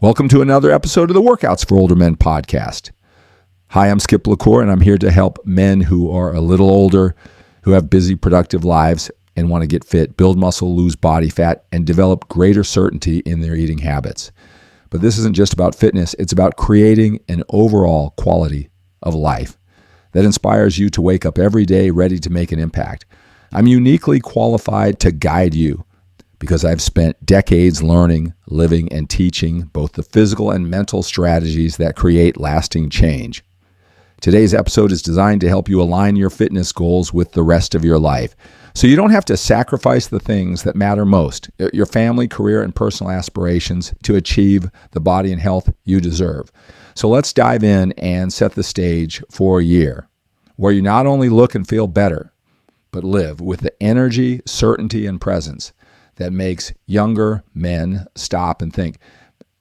Welcome to another episode of the Workouts for Older Men podcast. Hi, I'm Skip LaCour, and I'm here to help men who are a little older, who have busy, productive lives, and want to get fit, build muscle, lose body fat, and develop greater certainty in their eating habits. But this isn't just about fitness. It's about creating an overall quality of life that inspires you to wake up every day ready to make an impact. I'm uniquely qualified to guide you because I've spent decades learning, living, and teaching both the physical and mental strategies that create lasting change. Today's episode is designed to help you align your fitness goals with the rest of your life, so you don't have to sacrifice the things that matter most, your family, career, and personal aspirations, to achieve the body and health you deserve. So let's dive in and set the stage for a year where you not only look and feel better, but live with the energy, certainty, and presence that makes younger men stop and think,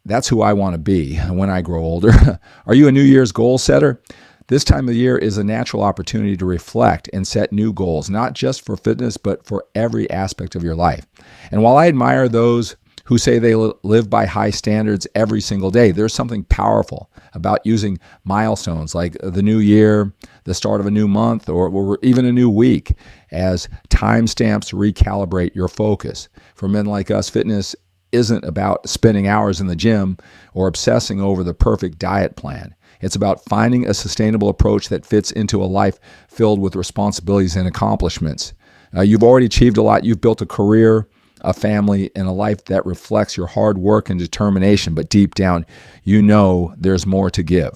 that's who I want to be when I grow older. Are you a New Year's goal setter? This time of year is a natural opportunity to reflect and set new goals, not just for fitness, but for every aspect of your life. And while I admire those who say they live by high standards every single day, there's something powerful about using milestones like the new year, the start of a new month, or even a new week as timestamps to recalibrate your focus. For men like us, fitness isn't about spending hours in the gym or obsessing over the perfect diet plan. It's about finding a sustainable approach that fits into a life filled with responsibilities and accomplishments. You've already achieved a lot. You've built a career, a family, and a life that reflects your hard work and determination, but deep down, you know there's more to give.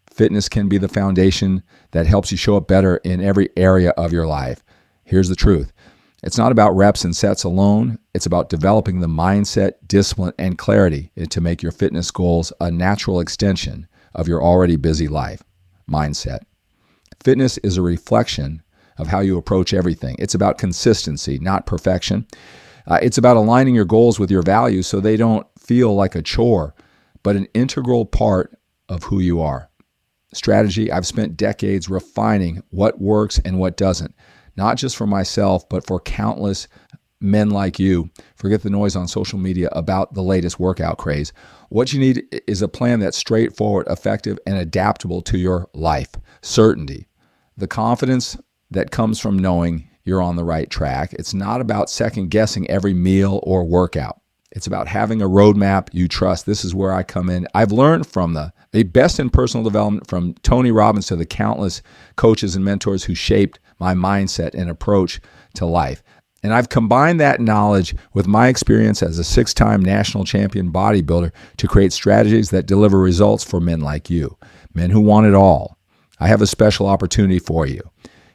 Fitness can be the foundation that helps you show up better in every area of your life. Here's the truth. It's not about reps and sets alone. It's about developing the mindset, discipline, and clarity to make your fitness goals a natural extension of your already busy life. Mindset. Fitness is a reflection of how you approach everything. It's about consistency, not perfection. It's about aligning your goals with your values so they don't feel like a chore, but an integral part of who you are. Strategy, I've spent decades refining what works and what doesn't, not just for myself, but for countless men like you. Forget the noise on social media about the latest workout craze. What you need is a plan that's straightforward, effective, and adaptable to your life. Certainty, the confidence that comes from knowing you're on the right track. It's not about second guessing every meal or workout. It's about having a roadmap you trust. This is where I come in. I've learned from the best in personal development, from Tony Robbins to the countless coaches and mentors who shaped my mindset and approach to life. And I've combined that knowledge with my experience as a 6-time national champion bodybuilder to create strategies that deliver results for men like you, men who want it all. I have a special opportunity for you.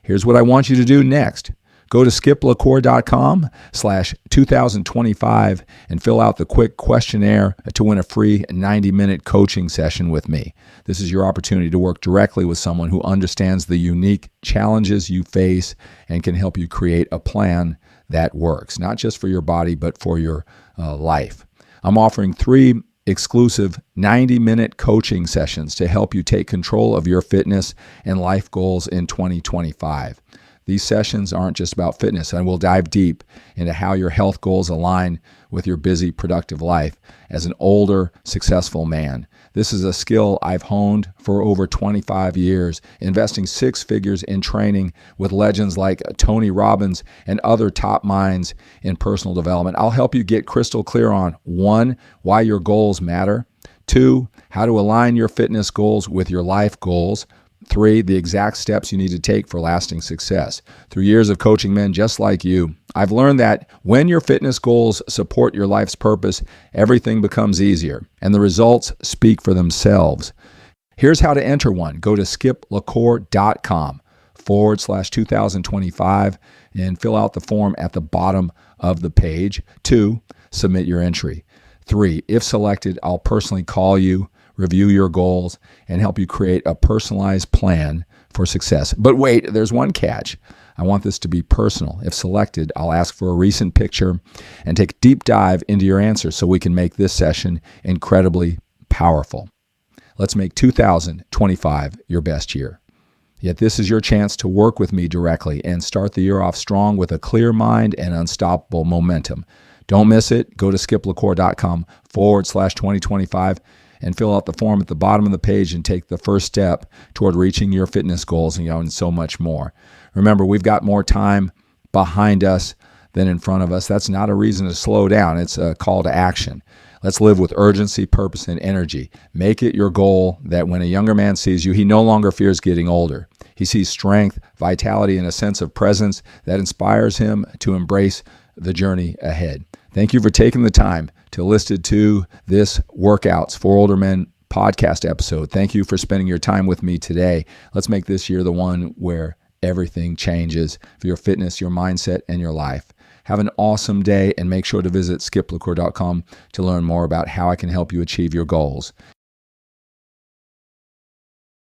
Here's what I want you to do next. Go to skiplacour.com/2025 and fill out the quick questionnaire to win a free 90-minute coaching session with me. This is your opportunity to work directly with someone who understands the unique challenges you face and can help you create a plan that works, not just for your body, but for your life. I'm offering 3 exclusive 90-minute coaching sessions to help you take control of your fitness and life goals in 2025. These sessions aren't just about fitness, and we'll dive deep into how your health goals align with your busy, productive life as an older, successful man. This is a skill I've honed for over 25 years, investing 6 figures in training with legends like Tony Robbins and other top minds in personal development. I'll help you get crystal clear on 1, why your goals matter, 2, how to align your fitness goals with your life goals, 3, the exact steps you need to take for lasting success. Through years of coaching men just like you, I've learned that when your fitness goals support your life's purpose, everything becomes easier, and the results speak for themselves. Here's how to enter one. Go to skiplacour.com/2025 and fill out the form at the bottom of the page. 2, submit your entry. 3, if selected, I'll personally call you, review your goals, and help you create a personalized plan for success. But wait, there's one catch. I want this to be personal. If selected, I'll ask for a recent picture and take a deep dive into your answers so we can make this session incredibly powerful. Let's make 2025 your best year. Yet this is your chance to work with me directly and start the year off strong with a clear mind and unstoppable momentum. Don't miss it. Go to skiplacour.com/2025 and fill out the form at the bottom of the page and take the first step toward reaching your fitness goals and so much more. Remember, we've got more time behind us than in front of us. That's not a reason to slow down. It's a call to action. Let's live with urgency, purpose, and energy. Make it your goal that when a younger man sees you, he no longer fears getting older. He sees strength, vitality, and a sense of presence that inspires him to embrace the journey ahead. Thank you for taking the time to listen to this Workouts for Older Men podcast episode. Thank you for spending your time with me today. Let's make this year the one where everything changes for your fitness, your mindset, and your life. Have an awesome day, and make sure to visit skiplacour.com to learn more about how I can help you achieve your goals.